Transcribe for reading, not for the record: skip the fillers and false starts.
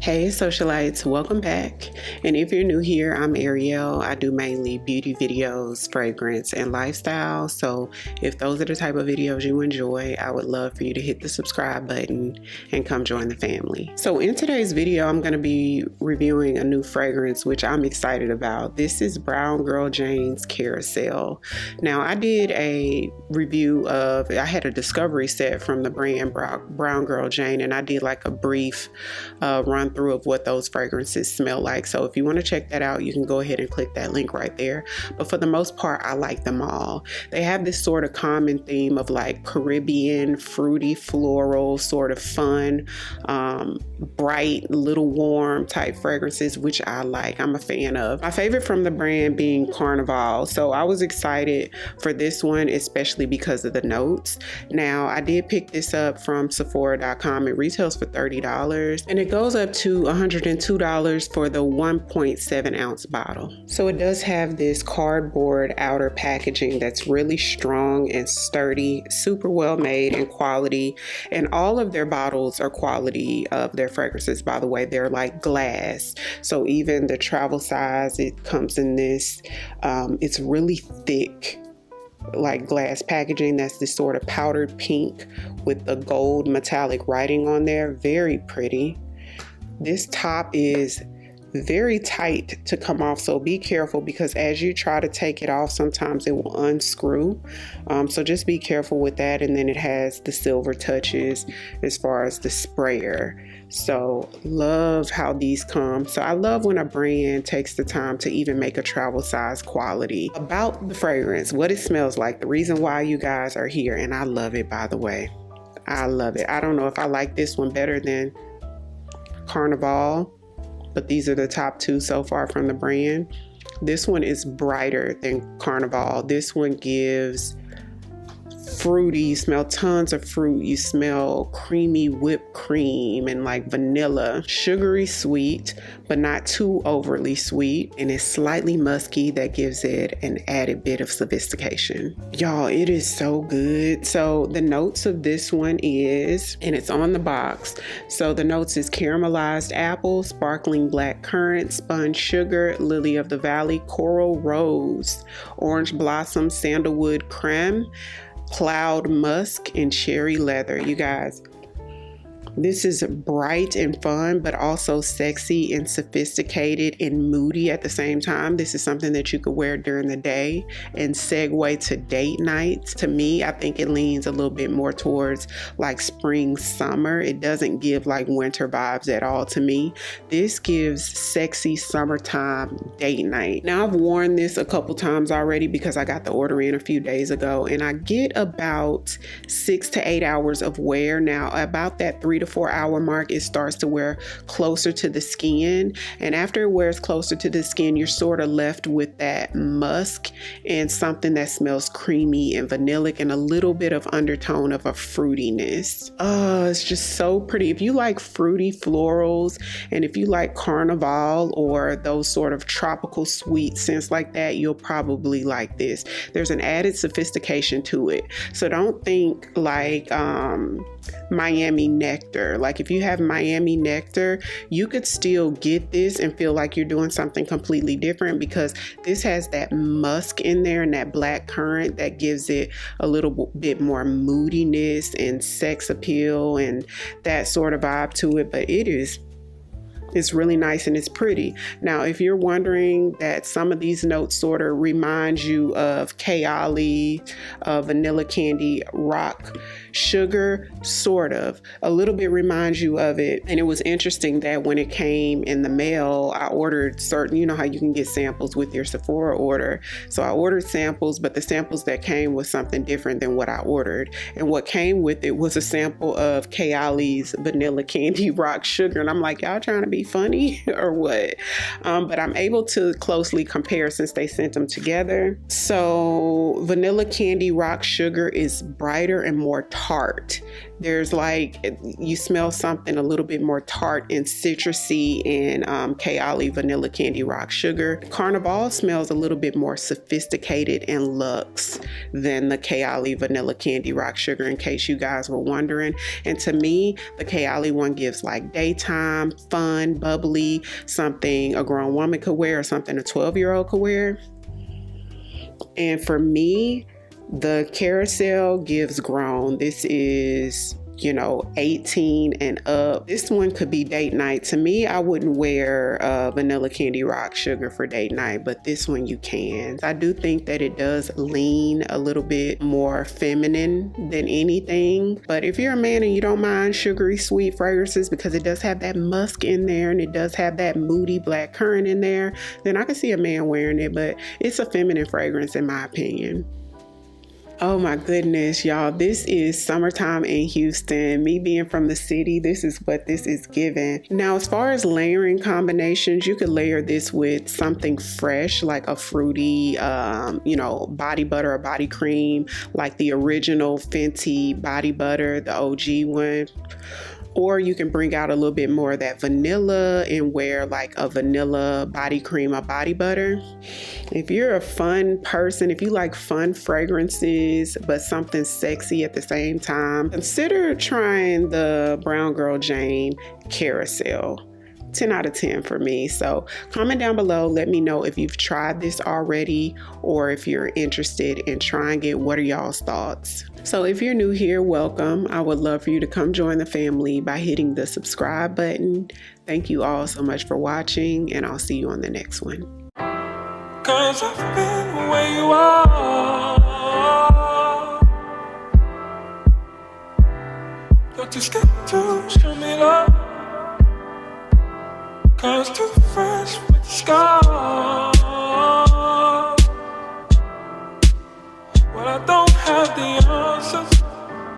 Hey socialites, welcome back. And if you're new here, I'm Ariel. I do mainly beauty videos, fragrance, and lifestyle. So if those are the type of videos you enjoy, I would love for you to hit the subscribe button and come join the family. So in today's video, I'm going to be reviewing a new fragrance, which I'm excited about. This is Brown Girl Jane's Carousel. Now I did a review of, I had a discovery set from the brand Brown Girl Jane, and I did like a brief run through of what those fragrances smell like. So if you want to check that out, you can go ahead and click that link right there. But for the most part, I like them all. They have this sort of common theme of like Caribbean, fruity, floral, sort of fun, bright, little warm type fragrances, which I like. I'm a fan of. My favorite from the brand being Carnival. So I was excited for this one, especially because of the notes. Now I did pick this up from Sephora.com. It retails for $30 and it goes up to $102 for the 1.7 ounce bottle. So it does have this cardboard outer packaging that's really strong and sturdy, super well made and quality. And all of their bottles are quality of their fragrances, by the way. They're like glass. So even the travel size, it comes in this, it's really thick, like glass packaging. That's this sort of powdered pink with the gold metallic writing on there. Very pretty. This top is very tight to come off, so be careful because as you try to take it off, sometimes it will unscrew. So just be careful with that. And then it has the silver touches as far as the sprayer. So love how these come. So I love when a brand takes the time to even make a travel size quality. About the fragrance, what it smells like, the reason why you guys are here, and I love it, by the way. I love it. I don't know if I like this one better than Carnival, but these are the top two so far from the brand. This one is brighter than Carnival. This one gives fruity. You smell tons of fruit. You smell creamy whipped cream and like vanilla. Sugary sweet, but not too overly sweet. And it's slightly musky. That gives it an added bit of sophistication. Y'all, it is so good. So the notes of this one is, and it's on the box. So the notes is caramelized apple, sparkling black currant, spun sugar, lily of the valley, coral rose, orange blossom, sandalwood creme, cloud musk, and cherry leather. You guys, this is bright and fun, but also sexy and sophisticated and moody at the same time. This is something that you could wear during the day and segue to date nights. To me, I think it leans a little bit more towards like spring, summer. It doesn't give like winter vibes at all to me. This gives sexy summertime date night. Now I've worn this a couple times already because I got the order in a few days ago, and I get about 6 to 8 hours of wear. Now about that 3 to 4 hour mark, it starts to wear closer to the skin, and after it wears closer to the skin, you're sort of left with that musk and something that smells creamy and vanillic and a little bit of undertone of a fruitiness. It's just so pretty. If you like fruity florals and if you like Carnival or those sort of tropical sweet scents like that, you'll probably like this. There's an added sophistication to it. So don't think like Miami Nectar. Like if you have Miami Nectar, you could still get this and feel like you're doing something completely different because this has that musk in there and that black currant that gives it a little bit more moodiness and sex appeal and that sort of vibe to it. But it's really nice and it's pretty. Now, if you're wondering that some of these notes sort of remind you of Kayali, vanilla candy, rock sugar, sort of. A little bit reminds you of it. And it was interesting that when it came in the mail, I ordered certain, you know how you can get samples with your Sephora order. So I ordered samples, but the samples that came was something different than what I ordered. And what came with it was a sample of Kayali's vanilla candy, rock sugar. And I'm like, y'all trying to be funny or what? But I'm able to closely compare since they sent them together. So vanilla candy rock sugar is brighter and more tart. There's like, you smell something a little bit more tart and citrusy in Kayali vanilla candy rock sugar. Carnival smells a little bit more sophisticated and luxe than the Kayali vanilla candy rock sugar, in case you guys were wondering. And to me, the Kayali one gives like daytime fun, fun, bubbly, something a grown woman could wear or something a 12-year-old could wear. And for me, the Carousel gives grown. This is, 18 and up. This one could be date night. To me, I wouldn't wear Vanilla Candy Rock Sugar for date night, but this one you can. I do think that it does lean a little bit more feminine than anything. But if you're a man and you don't mind sugary sweet fragrances, because it does have that musk in there and it does have that moody black currant in there, then I can see a man wearing it. But it's a feminine fragrance in my opinion. Oh my goodness, y'all, this is summertime in Houston. Me being from the city, this is what this is giving. Now, as far as layering combinations, you could layer this with something fresh, like a fruity, body butter or body cream, like the original Fenty body butter, the OG one. Or you can bring out a little bit more of that vanilla and wear like a vanilla body cream or body butter. If you're a fun person, if you like fun fragrances, but something sexy at the same time, consider trying the Brown Girl Jane Carousel. 10 out of 10 for me. So comment down below, let me know if you've tried this already or if you're interested in trying it. What are y'all's thoughts? So if you're new here, welcome. I would love for you to come join the family by hitting the subscribe button. Thank you all so much for watching, and I'll see you on the next one. 'Cause I've been where you are. You're too scared to show me love. 'Cause too fresh with the scars. Well, I don't have the answers.